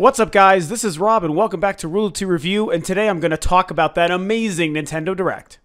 What's up, guys? This is Rob, and welcome back to Rule 2 Review, and today I'm going to talk about that amazing Nintendo Direct.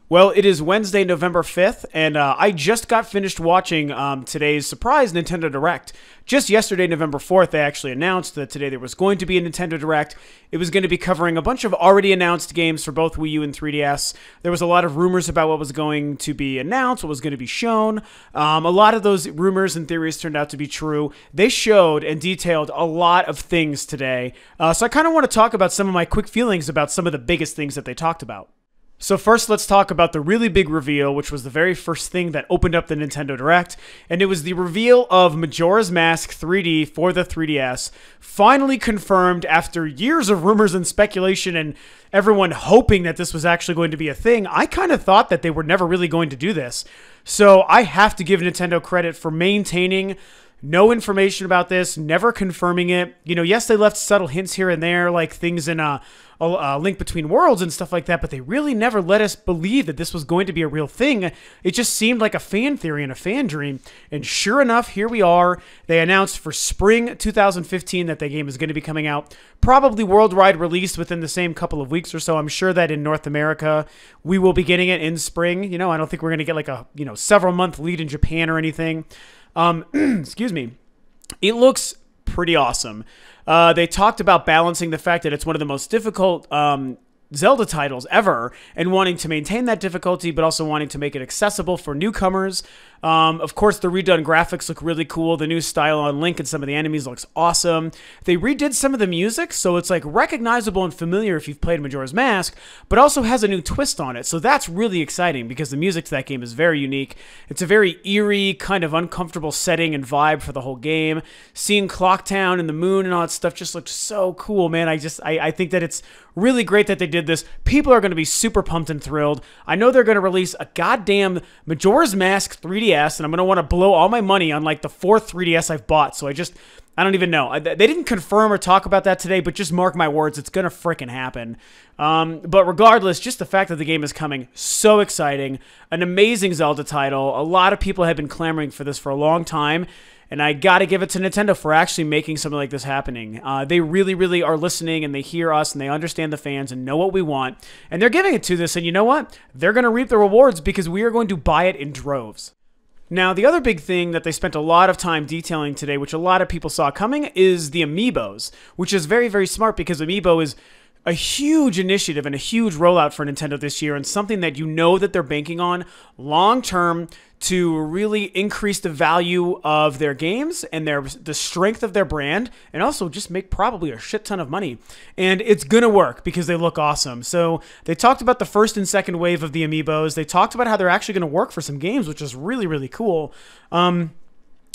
Well, it is Wednesday, November 5th, and I just got finished watching today's surprise Nintendo Direct. Just yesterday, November 4th, they actually announced that today there was going to be a Nintendo Direct. It was going to be covering a bunch of already announced games for both Wii U and 3DS. There was a lot of rumors about what was going to be announced, what was going to be shown. A lot of those rumors and theories turned out to be true. They showed and detailed a lot of things today. So I kind of want to talk about some of my quick feelings about some of the biggest things that they talked about. So first, let's talk about the really big reveal, which was the very first thing that opened up the Nintendo Direct, and it was the reveal of Majora's Mask 3D for the 3DS, finally confirmed after years of rumors and speculation and everyone hoping that this was actually going to be a thing. I kind of thought that they were never really going to do this, so I have to give Nintendo credit for maintaining no information about this, never confirming it. You know, yes, they left subtle hints here and there, like things in a Link Between Worlds and stuff like that, but they really never let us believe that this was going to be a real thing. It just seemed like a fan theory and a fan dream, and sure enough, here we are. They announced for spring 2015 that the game is going to be coming out, probably worldwide released within the same couple of weeks or so. I'm sure that in North America, we will be getting it in spring. You know, I don't think we're going to get like a, several month lead in Japan or anything. Excuse me. It looks pretty awesome. They talked about balancing the fact that it's one of the most difficult Zelda titles ever and wanting to maintain that difficulty, but also wanting to make it accessible for newcomers. Of course, the redone graphics look really cool. The new style on Link and some of the enemies looks awesome. They redid some of the music, so it's like recognizable and familiar if you've played Majora's Mask, but also has a new twist on it. So that's really exciting because the music to that game is very unique. It's a very eerie, kind of uncomfortable setting and vibe for the whole game. Seeing Clock Town and the moon and all that stuff just looks so cool, man. I think that it's really great that they did this. People are going to be super pumped and thrilled. I know they're going to release a goddamn Majora's Mask 3DS, and I'm going to want to blow all my money on like the fourth 3DS I've bought. So I don't even know. They didn't confirm or talk about that today, but just mark my words, it's going to frickin' happen. But regardless, just the fact that the game is coming, so exciting. An amazing Zelda title. A lot of people have been clamoring for this for a long time. And I got to give it to Nintendo for actually making something like this happening. They really, really are listening, and they hear us, and they understand the fans and know what we want. And they're giving it to this, and you know what? They're going to reap the rewards because we are going to buy it in droves. Now, the other big thing that they spent a lot of time detailing today, which a lot of people saw coming, is the Amiibos, which is very, very smart because Amiibo is a huge initiative and a huge rollout for Nintendo this year, and something that you know that they're banking on long-term to really increase the value of their games and the strength of their brand, and also just make probably a shit ton of money. And it's gonna work because they look awesome. So they talked about the first and second wave of the Amiibos. They talked about how they're actually gonna work for some games, which is really, really cool.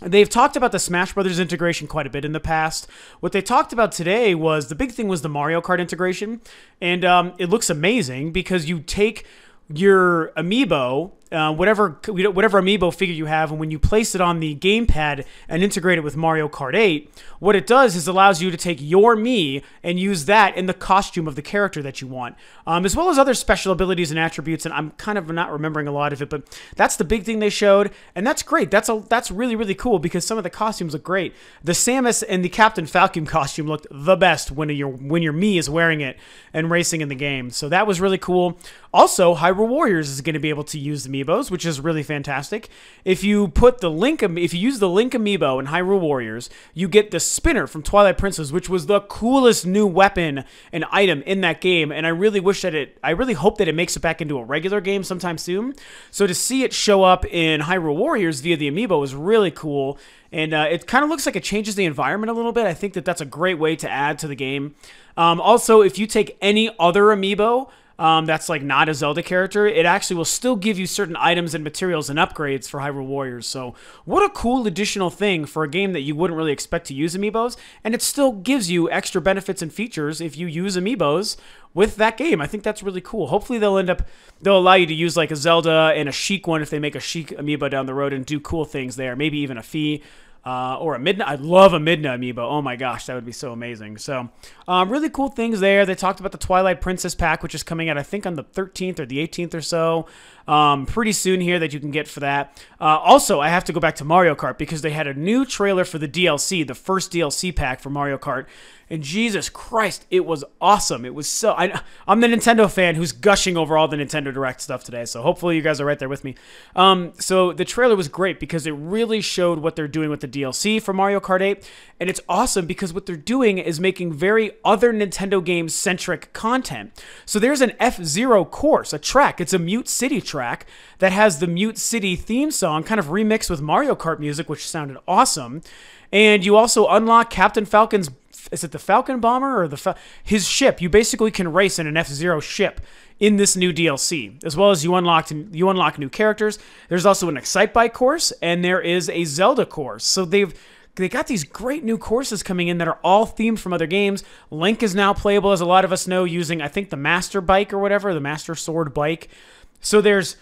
They've talked about the Smash Brothers integration quite a bit in the past. What they talked about today was, the big thing was the Mario Kart integration. And it looks amazing because you take your Amiibo, whatever Amiibo figure you have, and when you place it on the gamepad and integrate it with Mario Kart 8, what it does is allows you to take your Mii and use that in the costume of the character that you want, as well as other special abilities and attributes, and I'm kind of not remembering a lot of it, but that's the big thing they showed, and that's great. That's really, really cool because some of the costumes look great. The Samus and the Captain Falcon costume looked the best when your Mii is wearing it and racing in the game, so that was really cool. Also, Hyrule Warriors is going to be able to use the Amiibos, which is really fantastic. If you use the Link Amiibo in Hyrule Warriors, you get the spinner from Twilight Princess, which was the coolest new weapon and item in that game. And I really hope that it makes it back into a regular game sometime soon. So to see it show up in Hyrule Warriors via the Amiibo is really cool. And it kind of looks like it changes the environment a little bit. I think that that's a great way to add to the game. Also, if you take any other Amiibo, that's like not a Zelda character, it actually will still give you certain items and materials and upgrades for Hyrule Warriors. So what a cool additional thing for a game that you wouldn't really expect to use Amiibos, and it still gives you extra benefits and features if you use Amiibos with that game. I think that's really cool. Hopefully they'll allow you to use like a Zelda and a Sheik one if they make a Sheik Amiibo down the road and do cool things there. Maybe even a Fee. Or a Midna. I'd love a Midna Amiibo. Oh my gosh, that would be so amazing. So, really cool things there. They talked about the Twilight Princess pack, which is coming out, I think, on the 13th or the 18th or so. Pretty soon here that you can get for that. Also, I have to go back to Mario Kart because they had a new trailer for the DLC, the first DLC pack for Mario Kart. And Jesus Christ, it was awesome. It was so... I'm the Nintendo fan who's gushing over all the Nintendo Direct stuff today, so hopefully you guys are right there with me. So the trailer was great because it really showed what they're doing with the DLC for Mario Kart 8, and it's awesome because what they're doing is making very other Nintendo game-centric content. So there's an F-Zero course, a track. It's a Mute City track that has the Mute City theme song kind of remixed with Mario Kart music, which sounded awesome. And you also unlock Captain Falcon's, is it the Falcon Bomber or his ship? You basically can race in an F-Zero ship in this new DLC, as well as you unlock new characters. There's also an Excite Bike course, and there is a Zelda course. So they got these great new courses coming in that are all themed from other games. Link is now playable, as a lot of us know, using, I think, the Master Bike or whatever, the Master Sword Bike. So there's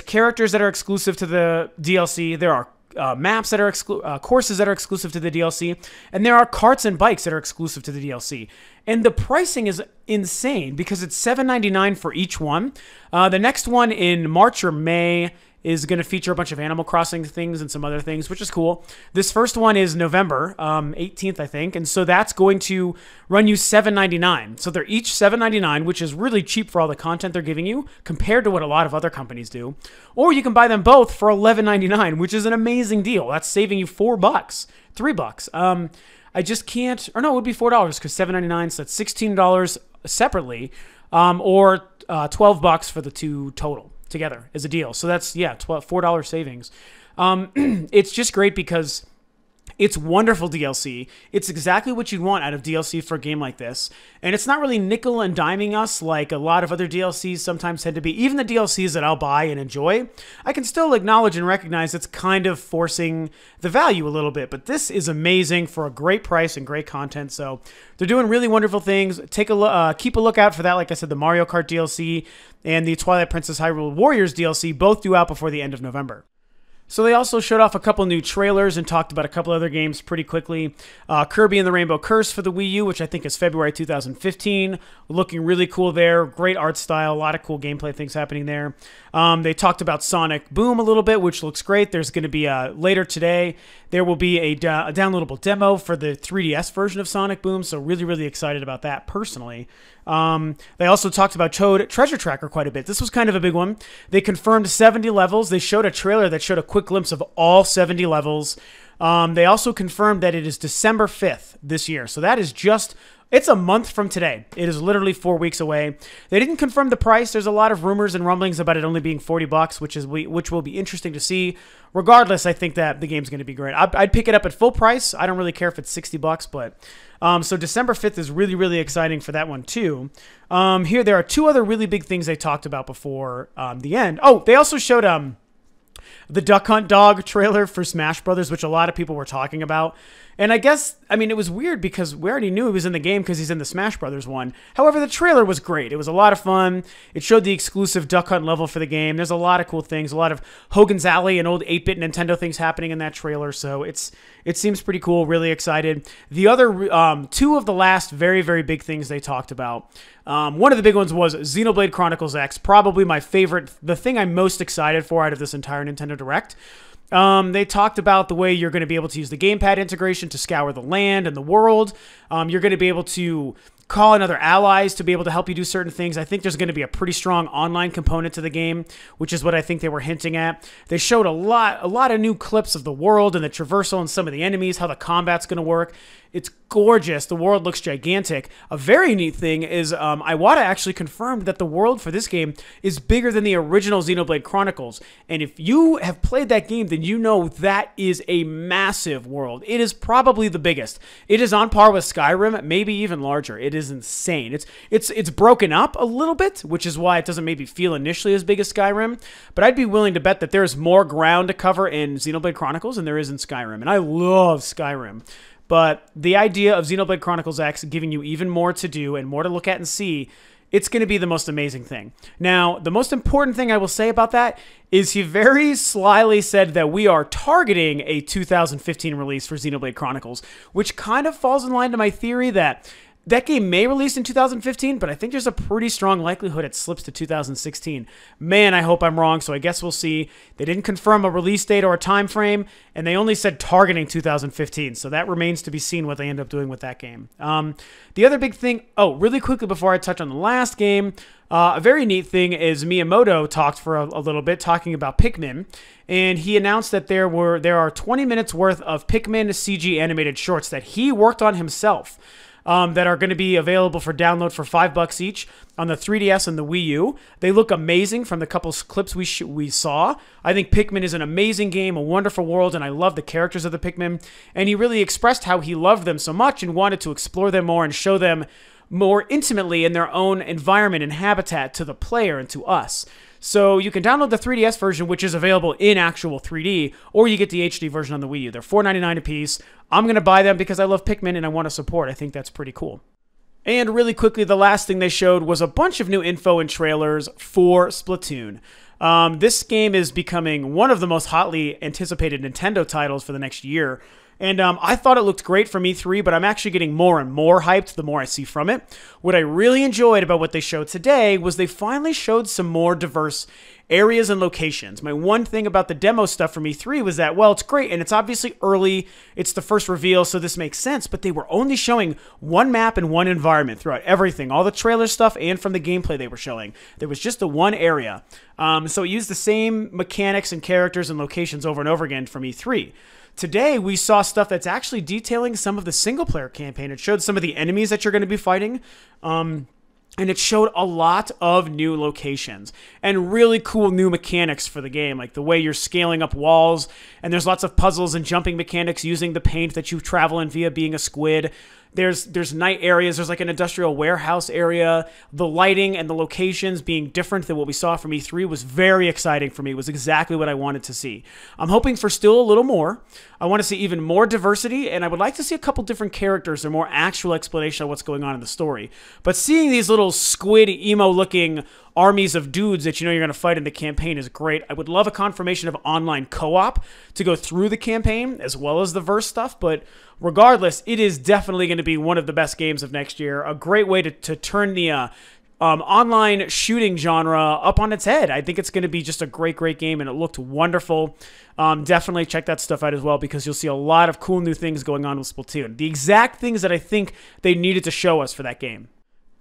characters that are exclusive to the DLC. There are maps that are courses that are exclusive to the DLC, and there are carts and bikes that are exclusive to the DLC. And the pricing is insane because it's $7.99 for each one. The next one in March or May is going to feature a bunch of Animal Crossing things and some other things, which is cool. This first one is November 18th, I think, and so that's going to run you $7.99. So they're each $7.99, which is really cheap for all the content they're giving you compared to what a lot of other companies do. Or you can buy them both for $11.99, which is an amazing deal. That's saving you $4, $3. I just can't, or no, it would be $4 because $7.99, so that's $16 separately, or $12 for the two total together as a deal. So that's, yeah, $4 savings. It's just great because it's wonderful DLC. It's exactly what you'd want out of DLC for a game like this. And it's not really nickel and diming us like a lot of other DLCs sometimes tend to be. Even the DLCs that I'll buy and enjoy, I can still acknowledge and recognize it's kind of forcing the value a little bit. But this is amazing for a great price and great content. So they're doing really wonderful things. Take a look, keep a lookout for that. Like I said, the Mario Kart DLC and the Twilight Princess Hyrule Warriors DLC both due out before the end of November. So they also showed off a couple new trailers and talked about a couple other games pretty quickly. Kirby and the Rainbow Curse for the Wii U, which I think is February 2015. Looking really cool there. Great art style. A lot of cool gameplay things happening there. They talked about Sonic Boom a little bit, which looks great. There's going to be, later today, there will be a downloadable demo for the 3DS version of Sonic Boom, so really, really excited about that personally. They also talked about Toad Treasure Tracker quite a bit. This was kind of a big one. They confirmed 70 levels. They showed a trailer that showed a quick glimpse of all 70 levels. They also confirmed that it is December 5th this year. So that is just... It's a month from today. It is literally 4 weeks away. They didn't confirm the price. There's a lot of rumors and rumblings about it only being $40, which will be interesting to see. Regardless, I think that the game's going to be great. I'd pick it up at full price. I don't really care if it's $60, but so December 5th is really, really exciting for that one too. Here there are two other really big things they talked about before the end. Oh, they also showed the Duck Hunt Dog trailer for Smash Brothers, which a lot of people were talking about. And I guess, I mean, it was weird because we already knew he was in the game because he's in the Smash Brothers one. However, the trailer was great. It was a lot of fun. It showed the exclusive Duck Hunt level for the game. There's a lot of cool things, a lot of Hogan's Alley and old 8-bit Nintendo things happening in that trailer. So it seems pretty cool. Really excited. The other two of the last very, very big things they talked about. One of the big ones was Xenoblade Chronicles X, probably my favorite, the thing I'm most excited for out of this entire Nintendo Direct. They talked about the way you're going to be able to use the gamepad integration to scour the land and the world. You're going to be able to call in other allies to be able to help you do certain things. I think there's going to be a pretty strong online component to the game, which is what I think they were hinting at. They showed a lot of new clips of the world and the traversal and some of the enemies, how the combat's going to work. It's gorgeous. The world looks gigantic. A very neat thing is Iwata actually confirmed that the world for this game is bigger than the original Xenoblade Chronicles. And if you have played that game, then you know that is a massive world. It is probably the biggest. It is on par with Skyrim, maybe even larger. It is insane. It's broken up a little bit, which is why it doesn't maybe feel initially as big as Skyrim. But I'd be willing to bet that there's more ground to cover in Xenoblade Chronicles than there is in Skyrim. And I love Skyrim. But the idea of Xenoblade Chronicles X giving you even more to do and more to look at and see, it's going to be the most amazing thing. Now, the most important thing I will say about that is he very slyly said that we are targeting a 2015 release for Xenoblade Chronicles, which kind of falls in line to my theory that That game may release in 2015, but I think there's a pretty strong likelihood it slips to 2016. Man, I hope I'm wrong, so I guess we'll see. They didn't confirm a release date or a time frame, and they only said targeting 2015, so that remains to be seen what they end up doing with that game. The other big thing, really quickly before I touch on the last game, a very neat thing is Miyamoto talked for a little bit, talking about Pikmin, and he announced that there are 20 minutes worth of Pikmin CG animated shorts that he worked on himself. That are going to be available for download for $5 each on the 3DS and the Wii U. They look amazing from the couple clips we saw. I think Pikmin is an amazing game, a wonderful world, and I love the characters of the Pikmin. And he really expressed how he loved them so much and wanted to explore them more and show them more intimately in their own environment and habitat to the player and to us. So you can download the 3DS version, which is available in actual 3D, or you get the HD version on the Wii U. They're $4.99 a piece. I'm going to buy them because I love Pikmin and I want to support. I think that's pretty cool. And really quickly, the last thing they showed was a bunch of new info and trailers for Splatoon. This game is becoming one of the most hotly anticipated Nintendo titles for the next year. And I thought it looked great from E3, but I'm actually getting more and more hyped the more I see from it. What I really enjoyed about what they showed today was they finally showed some more diverse areas and locations. My one thing about the demo stuff from E3 was that, well, it's great, and it's obviously early. It's the first reveal, so this makes sense, but they were only showing one map and one environment throughout everything, all the trailer stuff and from the gameplay they were showing. There was just the one area. So it used the same mechanics and characters and locations over and over again from E3. Today, we saw stuff that's actually detailing some of the single-player campaign. It showed some of the enemies that you're going to be fighting, and it showed a lot of new locations and really cool new mechanics for the game, like the way you're scaling up walls, and there's lots of puzzles and jumping mechanics using the paint that you travel in via being a squid. There's night areas. There's like an industrial warehouse area. The lighting and the locations being different than what we saw from E3 was very exciting for me. It was exactly what I wanted to see. I'm hoping for still a little more. I want to see even more diversity, and I would like to see a couple different characters or more actual explanation of what's going on in the story. But seeing these little squid emo-looking armies of dudes that you know you're going to fight in the campaign is great. I would love a confirmation of online co-op to go through the campaign as well as the verse stuff, but regardless, it is definitely going to be one of the best games of next year. A great way to turn the online shooting genre up on its head. I think it's going to be just a great, great game, and it looked wonderful. Definitely check that stuff out as well, because you'll see a lot of cool new things going on with Splatoon. The exact things that I think they needed to show us for that game.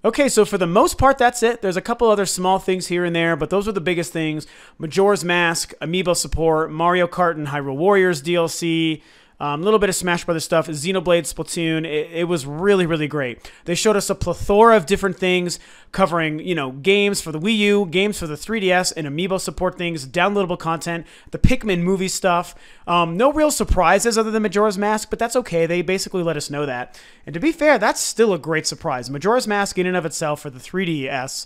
Okay, so for the most part, that's it. There's a couple other small things here and there, but those were the biggest things. Majora's Mask, Amiibo support, Mario Kart and Hyrule Warriors DLC, a little bit of Smash Brothers stuff, Xenoblade, Splatoon. It was really, really great. They showed us a plethora of different things covering, you know, games for the Wii U, games for the 3DS, and Amiibo support things, downloadable content, the Pikmin movie stuff. No real surprises other than Majora's Mask, but that's okay. They basically let us know that. And to be fair, that's still a great surprise. Majora's Mask in and of itself for the 3DS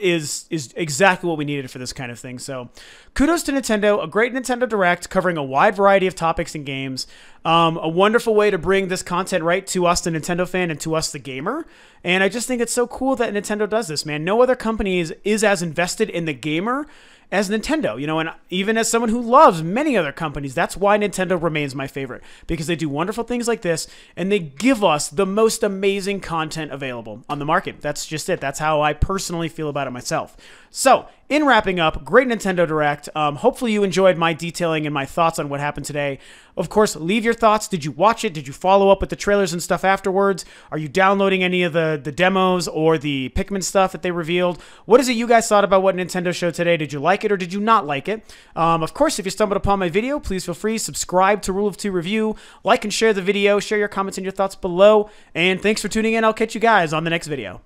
is exactly what we needed for this kind of thing. So kudos to Nintendo, a great Nintendo Direct covering a wide variety of topics and games. A wonderful way to bring this content right to us, the Nintendo fan, and to us, the gamer. And I just think it's so cool that Nintendo does this, man. No other company is as invested in the gamer as Nintendo, you know, and even as someone who loves many other companies, that's why Nintendo remains my favorite, because they do wonderful things like this, and they give us the most amazing content available on the market. That's just it. That's how I personally feel about it myself. So, in wrapping up, great Nintendo Direct. Hopefully you enjoyed my detailing and my thoughts on what happened today. Of course, leave your thoughts. Did you watch it? Did you follow up with the trailers and stuff afterwards? Are you downloading any of the demos or the Pikmin stuff that they revealed? What is it you guys thought about what Nintendo showed today? Did you like it or did you not like it? Of course, if you stumbled upon my video, please feel free to subscribe to Rule of Two Review, like and share the video, share your comments and your thoughts below, and thanks for tuning in. I'll catch you guys on the next video.